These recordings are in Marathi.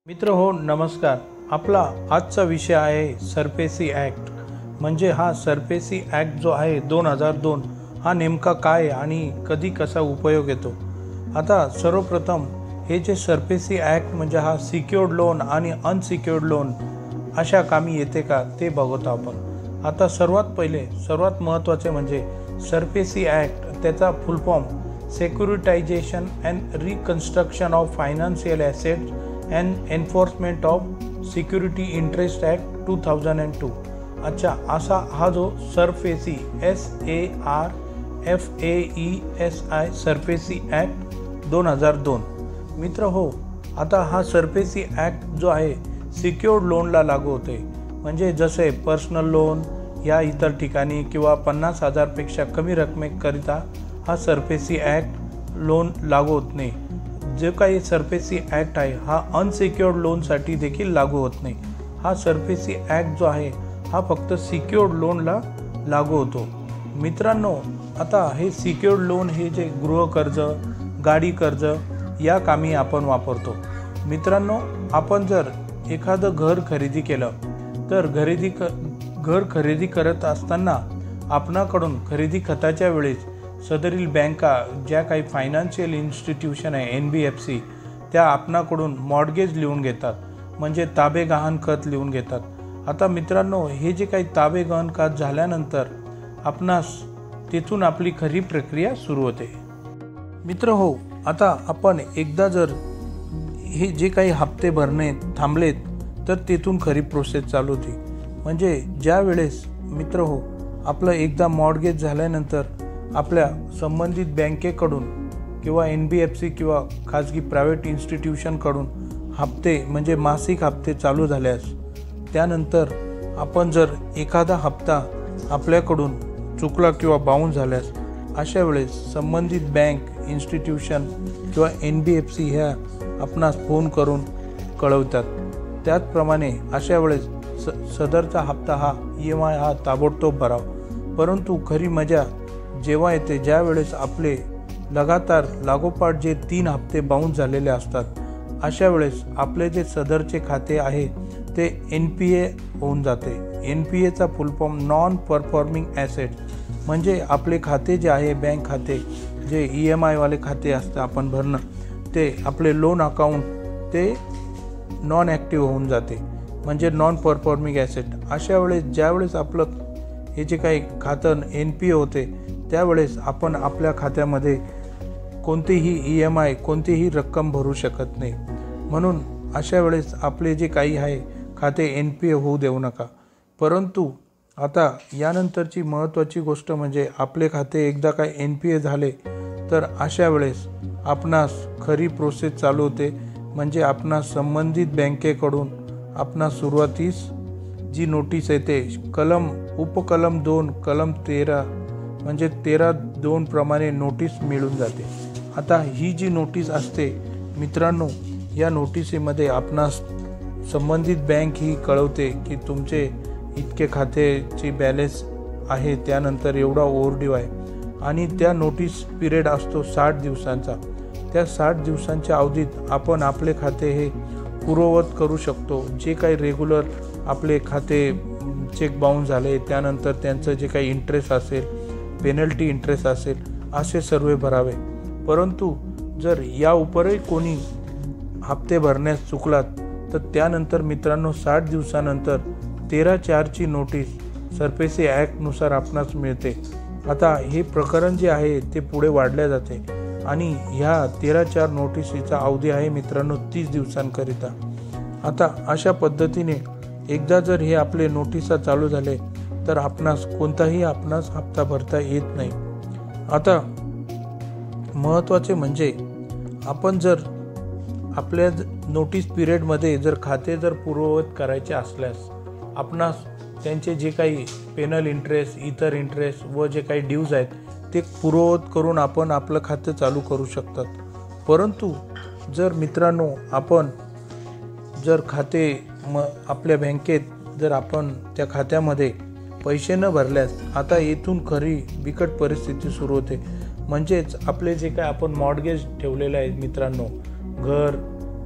मित्र हो नमस्कार। आपला आजचा विषय आहे सरफेसी ॲक्ट। म्हणजे हा सरफेसी ॲक्ट जो आहे 2002 हा नेमका काय आणि कधी कसा उपयोग येतो। आता सर्वप्रथम हे जे सरफेसी ॲक्ट म्हणजे हा सिक्युअर्ड लोन आणि अनसिक्युअर्ड लोन अशा कामी येते का ते बघत आपण। आता सर्वात महत्त्वाचे म्हणजे सरफेसी ॲक्ट, त्याचा full form securitisation and reconstruction of financial assets and enforcement of security interest act 2002। अच्छा, असा हा जो सरफेसी SARFAESI सरफेसी ॲक्ट 2002 मित्र हो। आता हा सरफेसी ॲक्ट जो आहे सिक्युअर्ड लोनला लागू होते। म्हणजे जसे पर्सनल लोन या इतर ठिकाणी किंवा 50,000 पेक्षा कमी रकमेकरिता हा सरफेसी ॲक्ट लोन लागू होत नाही। जे काही सरफेसी ॲक्ट आहे हा अनसिक्युअर्ड लोनसाठी देखील लागू होत नाही। हा सरफेसी ॲक्ट जो आहे हा फक्त सिक्युअर्ड लोनला लागू होतो। मित्रांनो, आता हे सिक्युअर्ड लोन हे जे गृहकर्ज, गाडी कर्ज या कामी आपण वापरतो। मित्रांनो, आपण जर एखादं घर खरेदी केलं तर घर खरेदी करत असताना आपणाकडून खरेदी खताच्या वेळेस सदरील बँका, ज्या काही फायनान्शियल इन्स्टिट्यूशन आहे NBFC, त्या आपणाकडून मॉर्गेज लिहून घेतात, म्हणजे ताबे गहाण खत लिहून घेतात। आता मित्रांनो, हे जे काही ताबे गहाण खत झाल्यानंतर आपणास तिथून आपली खरी प्रक्रिया सुरू होते। मित्र हो, आता आपण एकदा जर हे जे काही हप्ते भरणे थांबलेत तर तिथून खरी प्रोसेस चालू होती। म्हणजे ज्या वेळेस मित्र हो आपलं एकदा मॉर्गेज झाल्यानंतर आपल्या संबंधित बँकेकडून किंवा NBFC किंवा खाजगी प्रायव्हेट इन्स्टिट्यूशनकडून हप्ते म्हणजे मासिक हप्ते चालू झाल्यास, त्यानंतर आपण जर एखादा हप्ता आपल्याकडून चुकला किंवा बाउन्स झाल्यास अशा वेळेस संबंधित बँक, इन्स्टिट्यूशन किंवा NBFC ह्या आपणास फोन करून कळवतात। त्याचप्रमाणे अशा वेळेस सदरचा हप्ता हा EMI हा ताबडतोब भरावा। परंतु खरी मजा जेव्हा येते ज्या वेळेस आपले लगातार लागोपाठ जे 3 हप्ते बाउन्स झालेले असतात, अशा वेळेस आपले जे सदरचे खाते आहे ते NPA होऊन जाते। NPAचा full form non performing asset, म्हणजे आपले खाते जे आहे बँक खाते जे EMI वाले खाते असतं आपण भरणं, ते आपले लोन अकाउंट ते नॉन ॲक्टिव्ह होऊन जाते, म्हणजे नॉन परफॉर्मिंग ॲसेट। अशा वेळेस ज्यावेळेस आपलं हे जे काही खातं NPA होते त्यावेळेस आपण आपल्या खात्यामध्ये कोणतीही EMI कोणतीही रक्कम भरू शकत नाही। म्हणून अशा वेळेस आपले जे काही आहे खाते NPA होऊ देऊ नका। परंतु आता यानंतरची महत्त्वाची गोष्ट म्हणजे आपले खाते एकदा काय NPA झाले तर अशा वेळेस आपणास खरी प्रोसेस चालू होते। म्हणजे आपणास संबंधित बँकेकडून आपणास सुरुवातीस जी नोटीस येते उपकलम 2 कलम 13 म्हणजे 13(2) प्रमाणे नोटीस मिळून जाते। आता ही जी नोटीस असते मित्रांनो, या नोटिसीमध्ये आपणास संबंधित बँक ही कळवते की तुमचे इतके खात्याची बॅलन्स आहे, त्यानंतर एवढा ओव्हरड्यू आहे, आणि त्या नोटीस पिरियड असतो 60 दिवसांचा। त्या 60 दिवसांच्या अवधीत आपण आपले खाते हे पूर्ववत करू शकतो। जे काही रेग्युलर आपले खाते चेक बाउन्स झाले त्यानंतर त्यांचं जे काही इंटरेस्ट असेल, पेनल्टी इंटरेस्ट असेल, असे सर्व भरावे। परंतु जर या उपरही कोणी हप्ते भरण्यास चुकलात तर त्यानंतर मित्रांनो 60 दिवसानंतर 13(4) नोटीस सरफेसी ॲक्टनुसार आपणास मिळते। आता हे प्रकरण जे आहे ते पुढे वाढले जाते आणि ह्या 13(4) नोटिसीचा अवधी आहे मित्रांनो 30 दिवसांकरिता। आता अशा पद्धतीने एकदा जर हे आपले नोटिसा चालू झाले तर आपणास कोणताही हप्ता भरता येत नाही। आता महत्त्वाचे म्हणजे आपण जर आपल्या नोटीस पिरियडमध्ये जर खाते जर पूर्ववत करायचे असल्यास आपणास त्यांचे जे काही पेनल इंटरेस्ट, इतर इंटरेस्ट व जे काही ड्यूज आहेत ते पूर्ववत करून आपण आपलं खातं चालू करू शकतात। परंतु जर मित्रांनो आपण जर खाते आपल्या बँकेत जर आपण त्या खात्यामध्ये पैसे न भरल्यास आता येथून खरी बिकट परिस्थिती सुरू होते। म्हणजेच आपले जे काय आपण मॉर्गेज ठेवलेले आहे मित्रांनो, घर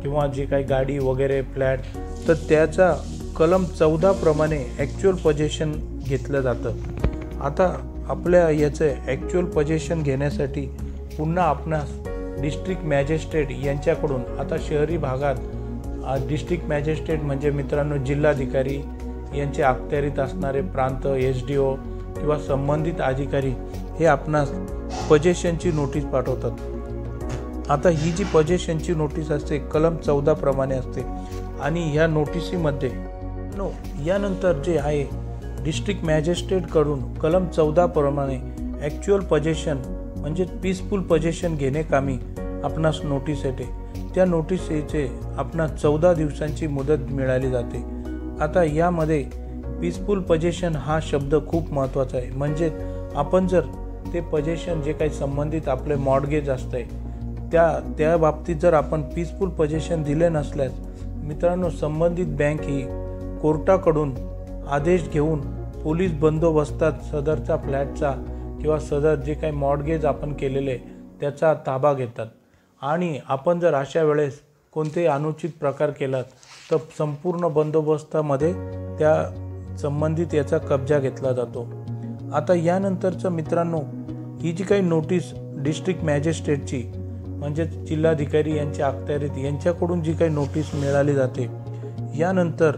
किंवा जे काही गाडी वगैरे फ्लॅट, तर त्याचा कलम 14 प्रमाणे ॲक्च्युअल पोजेशन घेतलं जातं। आता आपल्या याचं ॲक्च्युअल पोजेशन घेण्यासाठी पुन्हा आपणास डिस्ट्रिक्ट मॅजिस्ट्रेट यांच्याकडून, आता शहरी भागात डिस्ट्रिक्ट मॅजिस्ट्रेट म्हणजे मित्रांनो जिल्हाधिकारी यांचे अखत्यारीत असणारे प्रांत SDO किंवा संबंधित अधिकारी हे आपणास पोजेशनची नोटीस पाठवतात। आता ही जी पोजेशनची नोटीस असते कलम 14 प्रमाणे असते आणि ह्या नोटिसीमध्ये यानंतर जे आहे डिस्ट्रिक्ट मॅजिस्ट्रेटकडून कलम 14 प्रमाणे ॲक्च्युअल पोजेशन म्हणजे पीसफुल पोजेशन घेणेकामी आपणास नोटीस येते। त्या नोटिसीचे आपणास 14 दिवसांची मुदत मिळाली जाते। आता यामध्ये पीसफुल पोजेशन हा शब्द खूप महत्त्वाचा आहे, म्हणजे आपण जर ते पोजेशन जे काही संबंधित आपले मॉर्गेज असते त्या बाबतीत जर आपण पीसफुल पोजेशन दिले नसल्यास मित्रांनो संबंधित बँक ही कोर्टाकडून आदेश घेऊन पोलीस बंदोबस्तात सदरचा फ्लॅटचा किंवा सदर जे काही मॉर्गेज आपण केलेले त्याचा ताबा घेतात आणि आपण जर अशा वेळेस कोणतेही अनुचित प्रकार केला तर संपूर्ण बंदोबस्तामध्ये त्या संबंधित याचा कब्जा घेतला जातो। आता यानंतरचं मित्रांनो ही जी काही नोटीस डिस्ट्रिक्ट मॅजिस्ट्रेटची म्हणजे जिल्हाधिकारी यांच्या अखत्यारीत यांच्याकडून जी काही नोटीस मिळाली जाते, यानंतर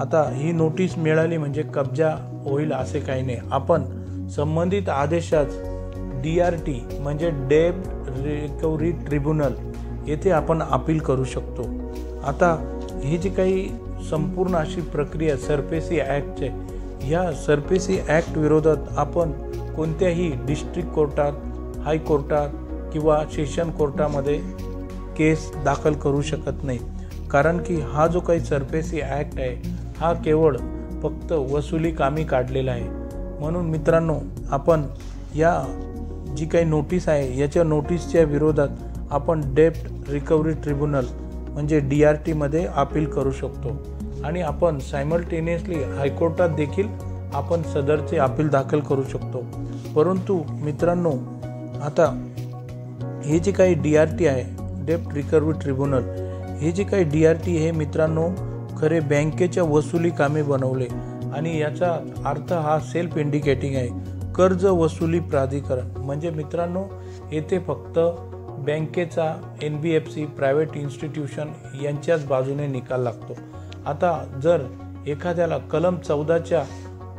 आता ही नोटीस मिळाली म्हणजे कब्जा होईल असे काही नाही। आपण संबंधित आदेशात DRT म्हणजे डेब्ट रिकव्हरी ट्रिब्युनल येथे आपण अपील करू शकतो। आता ही जी काही संपूर्ण अशी प्रक्रिया सरफेसी ॲक्टचे, या सरफेसी ॲक्ट विरोधात आपण कोणत्याही डिस्ट्रिक्ट कोर्टात, हायकोर्टात किंवा सेशन कोर्टामध्ये केस दाखल करू शकत नाही, कारण की हा जो काही सरफेसी ॲक्ट आहे हा केवळ फक्त वसुली कामी काढलेला आहे। म्हणून मित्रांनो आपण या जी काही नोटीस आहे याच्या नोटीसच्या विरोधात आपण डेब्ट रिकव्हरी ट्रिब्युनल म्हणजे DRT मध्ये अपील करू शकतो आणि आपण सायमल्टेनियसली हायकोर्टात देखील आपण सदरचे अपील दाखल करू शकतो। परंतु मित्रांनो आता हे जे काही DRT आहे डेब्ट रिकव्हरी ट्रिब्युनल, हे जे काही DRT हे मित्रांनो खरे बँकेच्या वसुली कामे बनवले आणि याचा अर्थ हा सेल्फ इंडिकेटिंग आहे, कर्ज वसुली प्राधिकरण। म्हणजे मित्रांनो येथे फक्त बँकेचा NBFC प्रायव्हेट इन्स्टिट्यूशन यांच्याच बाजूने निकाल लागतो। आता जर एखाद्याला कलम 14च्या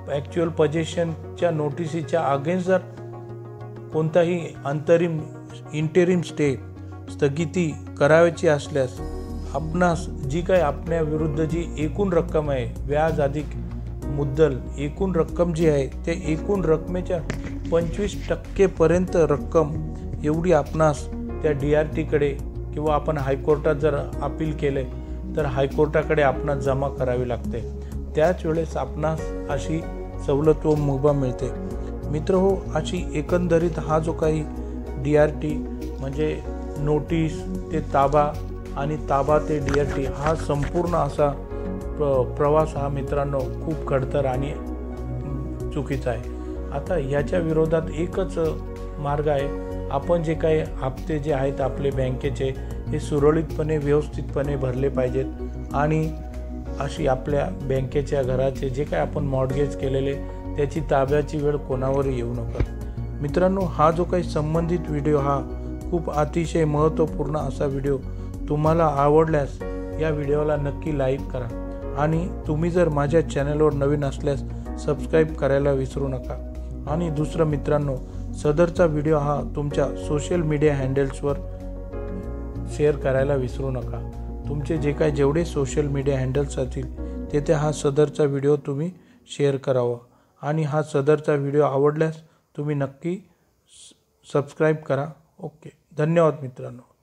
ॲक्च्युअल पोजेशनच्या नोटिसीच्या अगेन्स्ट जर कोणताही इंटेरिम स्टे स्थगिती करायची असल्यास आपणास जी काही आपल्या विरुद्ध जी एकूण रक्कम आहे व्याज अधिक मुद्दल एकूण रक्कम जी आहे ते एकूण रकमेच्या 25% पर्यंत रक्कम एवढी आपणास त्या DRTकडे किंवा आपण हायकोर्टात जर अपील केले तर हायकोर्टाकडे आपणास जमा करावी लागते। त्याच वेळेस आपणास अशी सवलत व मुभा मिळते। मित्र हो, अशी एकंदरीत हा जो काही DRT म्हणजे नोटीस ते ताबा आणि ताबा ते DRT हा संपूर्ण असा प्रवास हा मित्रांनो खूप खडतर आणि चुकीचा आहे। आता याच्या विरोधात एकच मार्ग आहे, आपण जे काही हप्ते जे आहेत आपले बँकेचे हे सुरळीतपणे व्यवस्थितपणे भरले पाहिजेत आणि अशी आपल्या बँकेच्या घराचे जे काही आपण मॉर्गेज केलेले त्याची ताब्याची वेळ कोणावरही येऊ नका। मित्रांनो हा जो काही संबंधित व्हिडिओ हा खूप अतिशय महत्त्वपूर्ण असा व्हिडिओ तुम्हाला आवडल्यास या व्हिडिओला नक्की लाईक करा आणि तुम्ही जर माझ्या चॅनलवर नवीन असल्यास सबस्क्राईब करायला विसरू नका। आणि दुसरं मित्रांनो सदरचा व्हिडिओ हा तुमच्या सोशल मीडिया हँडल्सवर शेअर करायला विसरू नका। तुमचे जे काही जेवढे सोशल मीडिया हँडल्स असतील तेथे हा सदरचा व्हिडिओ तुम्ही शेअर करावा आणि हा सदरचा व्हिडिओ आवडल्यास तुम्ही नक्की सबस्क्राईब करा। ओके, धन्यवाद मित्रांनो।